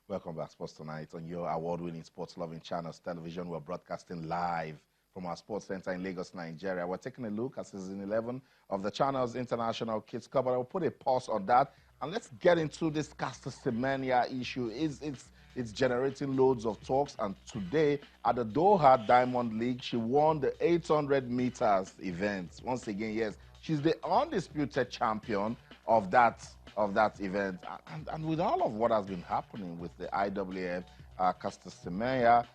Welcome back, Sports Tonight, on your award-winning sports-loving channels, television. We're broadcasting live from our sports center in Lagos, Nigeria. We're taking a look at season 11 of the channel's International Kids Cup, but I'll put a pause on that, and let's get into this Caster Semenya issue. It's generating loads of talks, and today at the Doha Diamond League, she won the 800 meters event. Once again, yes, she's the undisputed champion of that event. And with all of what has been happening with the IWF, Caster Semenya,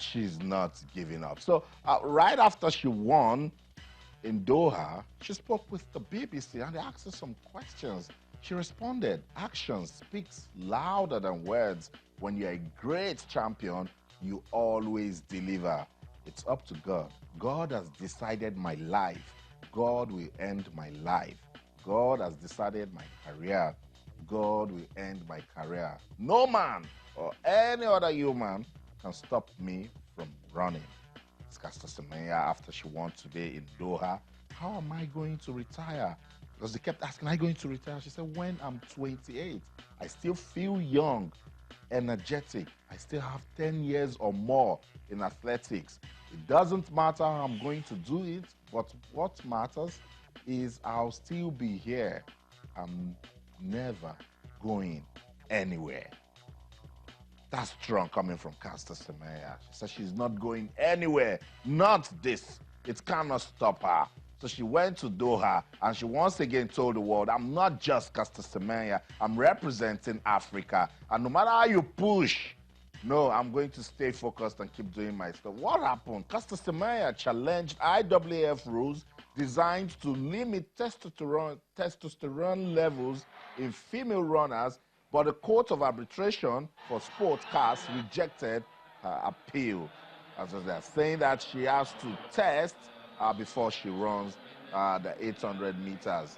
she's not giving up. So right after she won in Doha, she spoke with the BBC and they asked her some questions. She responded, action speaks louder than words. When you're a great champion, you always deliver. It's up to God. God has decided my life. God will end my life. God has decided my career. God will end my career. No man or any other human can stop me from running. It's Caster Semenya after she won today in Doha. How am I going to retire? Because they kept asking, are you going to retire? She said, when I'm 28, I still feel young, energetic. I still have 10 years or more in athletics. It doesn't matter how I'm going to do it, but what matters is I'll still be here. I'm never going anywhere. That's strong coming from Caster Semenya. She says she's not going anywhere. Not this. It cannot stop her. So she went to Doha and she once again told the world, I'm not just Caster Semenya. I'm representing Africa. And no matter how you push, no, I'm going to stay focused and keep doing my stuff. What happened? Caster Semenya challenged IWF rules designed to limit testosterone levels in female runners, but the Court of Arbitration for Sport CAS rejected her appeal. As they're saying that she has to test before she runs the 800 meters.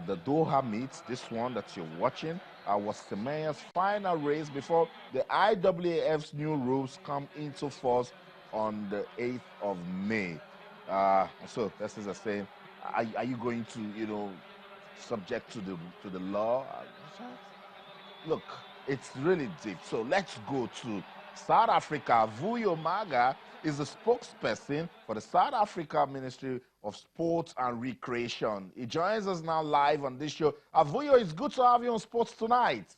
The Doha meet, this one that you're watching, was Semenya's final race before the IWAF's new rules come into force on the 8th of May. So this is a saying, are you going to, subject to the law? Look, it's really deep. So let's go to South Africa. Vuyo Maga is the spokesperson for the South Africa Ministry of Sports and Recreation. He joins us now live on this show. Vuyo, it's good to have you on Sports Tonight.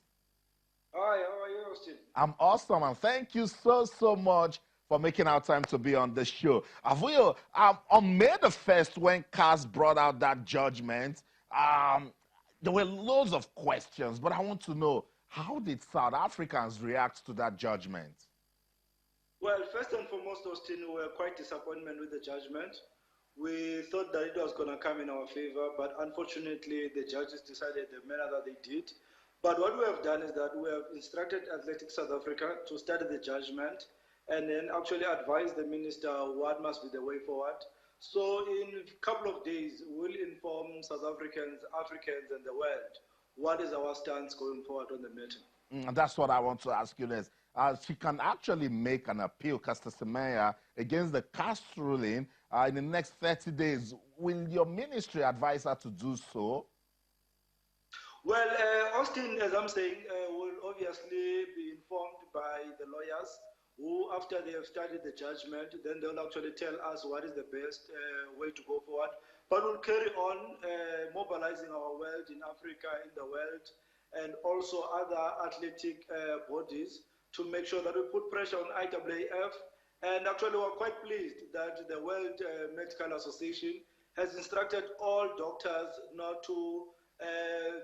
Hi, how are you, Austin? I'm awesome, and thank you so much for making our time to be on the show. Vuyo, on May the 1st, when CAS brought out that judgment, there were loads of questions, but I want to know, how did South Africans react to that judgment? Well, first and foremost, Austin, we were quite disappointed with the judgment. We thought that it was going to come in our favor, but unfortunately, the judges decided the manner that they did. But what we have done is that we have instructed Athletics South Africa to study the judgment and then actually advise the minister what must be the way forward. So in a couple of days, we'll inform South Africans, and the world what is our stance going forward on the matter. That's what I want to ask you next. She can actually make an appeal, Caster Semenya, against the CAS ruling in the next 30 days. Will your ministry advise her to do so? Well, Austin, as I'm saying, will obviously be informed by the lawyers who, after they have studied the judgment, then they'll actually tell us what is the best way to go forward. But we'll carry on mobilizing our world in Africa, in the world, and also other athletic bodies to make sure that we put pressure on IAAF. And actually, we're quite pleased that the World Medical Association has instructed all doctors not to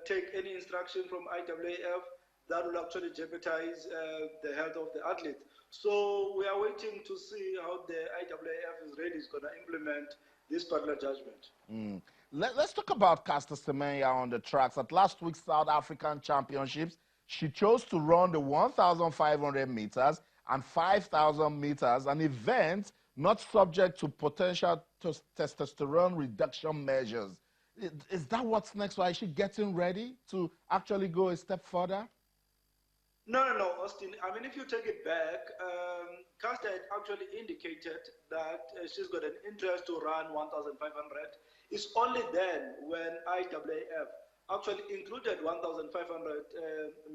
take any instruction from IAAF that will actually jeopardize the health of the athlete. So we are waiting to see how the IAAF is going to implement this particular judgment. Let's talk about Caster Semenya on the tracks. At last week's South African Championships, she chose to run the 1,500 meters and 5,000 meters, an event not subject to potential testosterone reduction measures. Is that what's next? Or is she getting ready to actually go a step further? No, Austin. I mean, if you take it back, Caster had actually indicated that she's got an interest to run 1,500. It's only then when IAAF actually included 1,500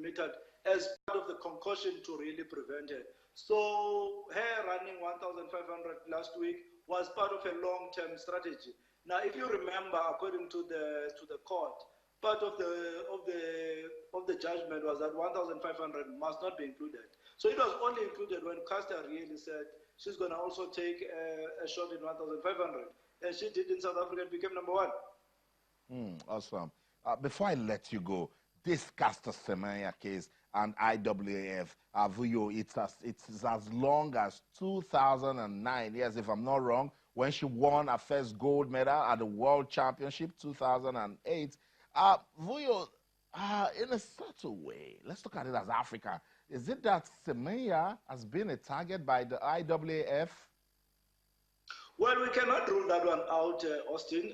meter as part of the concussion to really prevent her. So her running 1,500 last week was part of a long-term strategy. Now, if you remember, according to the court, part of the judgment was that 1,500 must not be included. So it was only included when Caster really said she's going to also take a shot in 1,500, and she did in South Africa and became number one. Awesome. Before I let you go, this Caster Semenya case and IAAF, Vuyo, it's as long as 2009, yes, if I'm not wrong, when she won her first gold medal at the World Championship 2008. Vuyo, in a subtle way, let's look at it as Africa. Is it that Semenya has been a target by the IAAF? Well, we cannot rule that one out, Austin.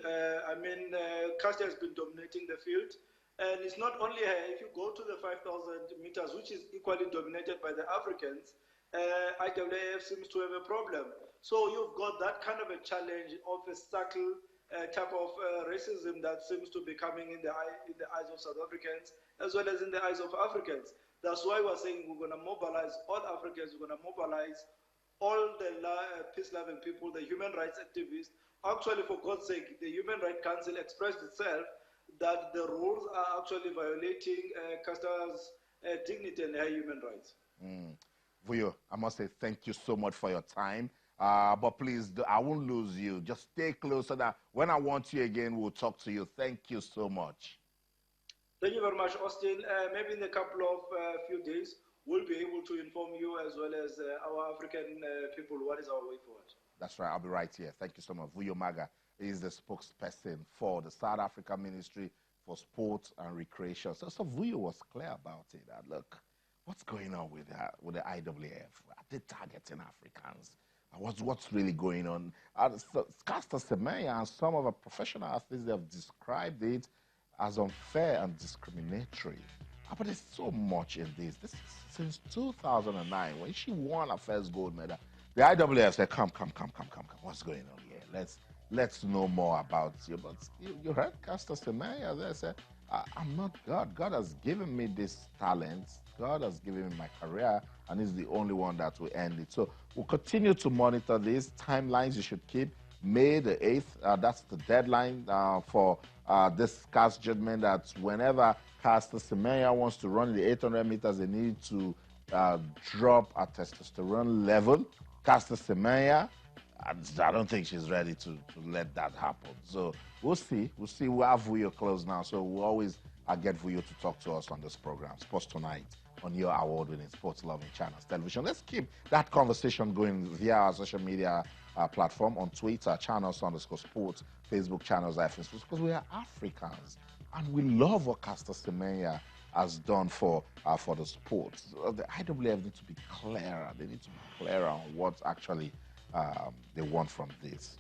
Caster has been dominating the field. And it's not only her. If you go to the 5,000 meters, which is equally dominated by the Africans, IAAF seems to have a problem. So you've got that kind of a challenge of a subtle type of racism that seems to be coming in the eyes of South Africans, as well as in the eyes of Africans. That's why we're saying we're going to mobilize all Africans, we're going to mobilize all the peace-loving people, the human rights activists. Actually, for God's sake, the Human Rights Council expressed itself that the rules are actually violating Caster's dignity and her human rights. Vuyo, I must say thank you so much for your time. But please, I won't lose you. Just stay close so that when I want you again, we'll talk to you. Thank you so much. Thank you very much, Austin. Maybe in a couple of few days, we'll be able to inform you as well as our African people what is our way forward. That's right. I'll be right here. Thank you so much. Vuyo Maga is the spokesperson for the South Africa Ministry for Sport and Recreation. So Vuyo was clear about it. Look, what's going on with the IAAF? Are they targeting Africans? What's really going on? Caster Semenya and some of the professional athletes, they have described it as unfair and discriminatory. But there's so much in this. This is since 2009, when she won her first gold medal. The IAAF said, come. What's going on here? Let's know more about you. But you heard Caster Semenya there say, I'm not God. God has given me this talent. God has given me my career, and he's the only one that will end it. So we'll continue to monitor these timelines you should keep. May the 8th, that's the deadline for this CAS judgment, that whenever Caster Semenya wants to run the 800 meters, they need to drop a testosterone level. Caster Semenya, I don't think she's ready to let that happen. So we'll see. We'll have Vuyo close now. So we'll always get Vuyo to talk to us on this program, Sports Tonight, on your award-winning sports-loving channels television. Let's keep that conversation going via our social media platform on Twitter, channels_sports, Facebook channels, because we are Africans and we love what Caster Semenya has done for the sports. The IAAF need to be clearer. They need to be clearer on what actually they want from this.